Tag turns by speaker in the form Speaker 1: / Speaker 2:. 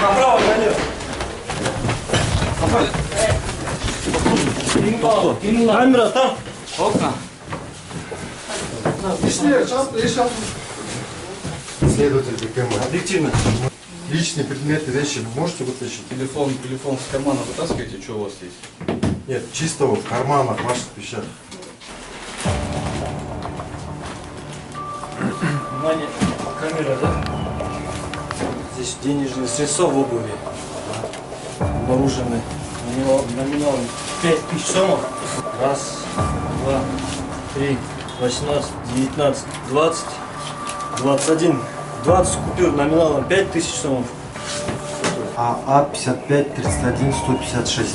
Speaker 1: Направо, налево. Камера там.
Speaker 2: Окна.
Speaker 3: Следователь БКМ.
Speaker 1: Объективно.
Speaker 3: Личные предметы, вещи можете вытащить?
Speaker 2: Телефон с кармана вытаскивайте, что у вас есть?
Speaker 3: Нет, чистого в карманах, ваших вещах.
Speaker 1: Внимание, камера, да? Здесь денежные средства в обуви. Обнаружены номиналом 5000 сомов. Раз, два, три, 18, 19, 20, 21. 20 купюр номиналом 5000 сомов.
Speaker 3: АА 55 31 156.